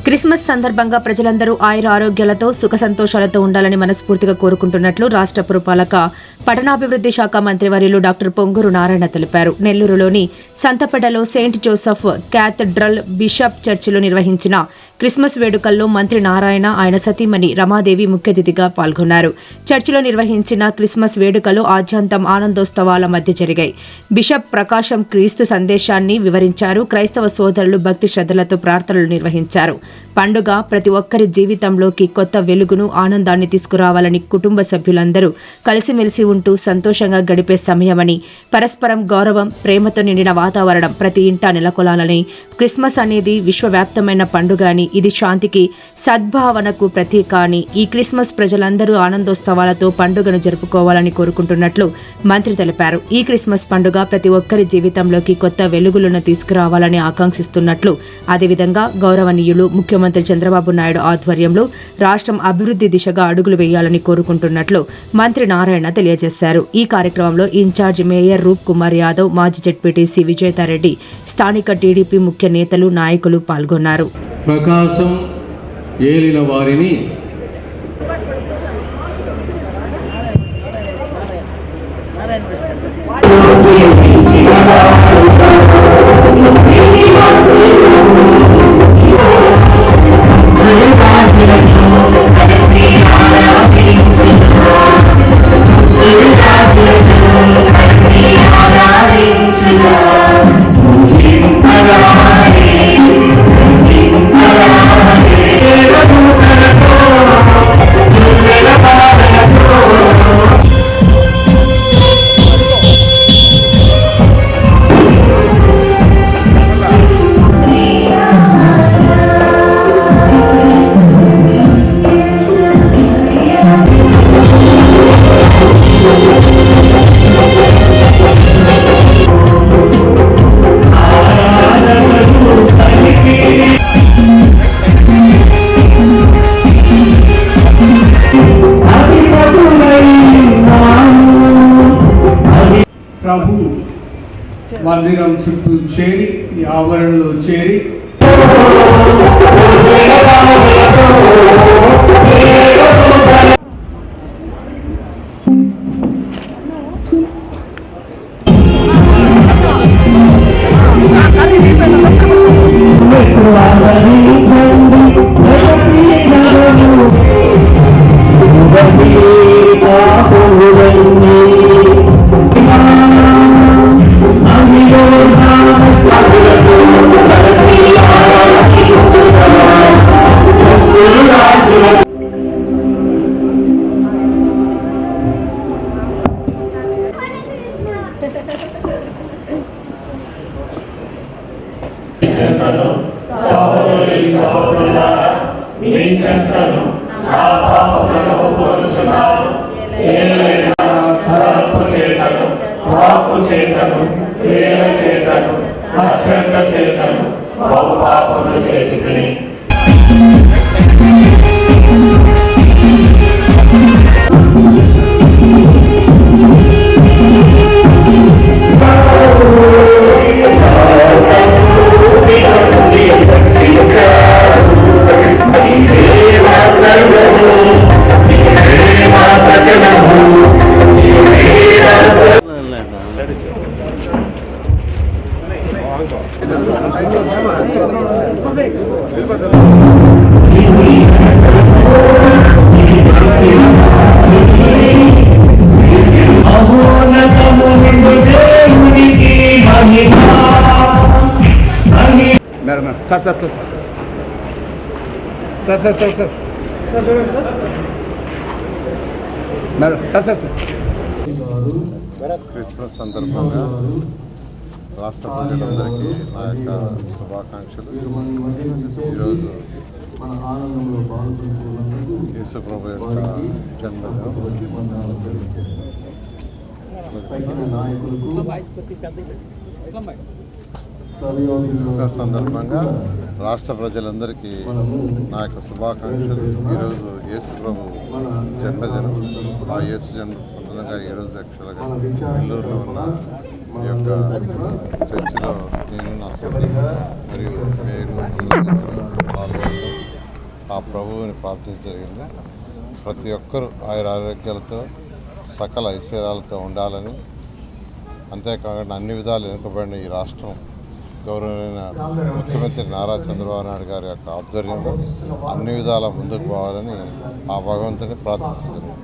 Christmas సందర్భంగా ప్రజలందరూ ఆయుర ఆరోగ్యాలతో సుఖ సంతోషాలతో ఉండాలని మనస్ఫూర్తిగా కోరుకుంటున్నట్లు రాష్ట్ర పురపాలక పట్టణాభివృద్ధి శాఖ మంత్రివర్యులు డాక్టర్ పొంగూరు నారాయణ తెలిపారు. నెల్లూరులోని సంతపేటలో సెయింట్ జోసెఫ్ క్యాథడ్రల్ బిషప్ చర్చిలో నిర్వహించిన క్రిస్మస్ వేడుకల్లో మంత్రి నారాయణ, ఆయన సతీమణి రమాదేవి ముఖ్య అతిథిగా పాల్గొన్నారు. చర్చిలో నిర్వహించిన క్రిస్మస్ వేడుకలు ఆద్యంతం ఆనందోత్సవాల మధ్య జరిగాయి. బిషప్ ప్రకాశం క్రీస్తు సందేశాన్ని వివరించారు. క్రైస్తవ సోదరులు భక్తి శ్రద్ధలతో ప్రార్థనలు నిర్వహించారు. పండుగ ప్రతి ఒక్కరి జీవితంలోకి కొత్త వెలుగును, ఆనందాన్ని తీసుకురావాలని, కుటుంబ సభ్యులందరూ కలిసిమెలిసి ఉంటూ సంతోషంగా గడిపే సమయమని, పరస్పరం గౌరవం, ప్రేమతో నిండిన వాతావరణం ప్రతి ఇంటా నెలకొలాలని, క్రిస్మస్ అనేది విశ్వవ్యాప్తమైన పండుగ అని, ఇది శాంతికి, సద్భావనకు ప్రతీక అని, ఈ క్రిస్మస్ ప్రజలందరూ ఆనందోత్సవాలతో పండుగను జరుపుకోవాలని కోరుకుంటున్నట్లు మంత్రి తెలిపారు. ఈ క్రిస్మస్ పండుగ ప్రతి ఒక్కరి జీవితంలోకి కొత్త వెలుగులను తీసుకురావాలని ఆకాంక్షిస్తున్నట్లు, అదేవిధంగా గౌరవనీయులు ముఖ్యమంత్రి చంద్రబాబు నాయుడు ఆధ్వర్యంలో రాష్ట్రం అభివృద్ధి దిశగా అడుగులు వేయాలని కోరుకుంటున్నట్లు మంత్రి నారాయణ తెలియజేశారు. ఈ కార్యక్రమంలో ఇన్ఛార్జ్ మేయర్ రూప్ కుమార్ యాదవ్, మాజీ జెడ్పీటీసీ విజేతారెడ్డి, స్థానిక టీడీపీ ముఖ్య నేతలు, నాయకులు పాల్గొన్నారు. ప్రకాశం ఏలిన వారిని ప్రభు మందిరం చుట్టూ చేరి, ఈ ఆవరణలో చేరి క్రిస్మస్ సందర్భంగా రాష్ట్ర ప్రజలందరికీ నా యొక్క శుభాకాంక్షలు. ఈరోజు యేసుప్రభు యొక్క జన్మదినం. క్రిస్మస్ సందర్భంగా రాష్ట్ర ప్రజలందరికీ నా యొక్క శుభాకాంక్షలు. ఈరోజు యేసు ప్రభు జన్మదినం. ఆ యేసు జన్మ సందర్భంగా ఈరోజు యాక్చువల్గా నెల్లూరులో ఉన్న ఈ యొక్క చర్చిలో నేను నా సభ్యులు మరియు మేయర్ పాల్గొనడం ఆ ప్రభువుని ప్రార్థించ జరిగింది. ప్రతి ఒక్కరూ ఆరోగ్యాలతో సకల ఐశ్వర్యాలతో ఉండాలని, అంతేకాకుండా అన్ని విధాలు వెనుకబడిన ఈ రాష్ట్రం గౌరవమైన ముఖ్యమంత్రి నారా చంద్రబాబు నాయుడు గారి యొక్క ఆధ్వర్యంలో అన్ని విధాల ముందుకు పోవాలని ఆ భగవంతుని ప్రార్థించడం.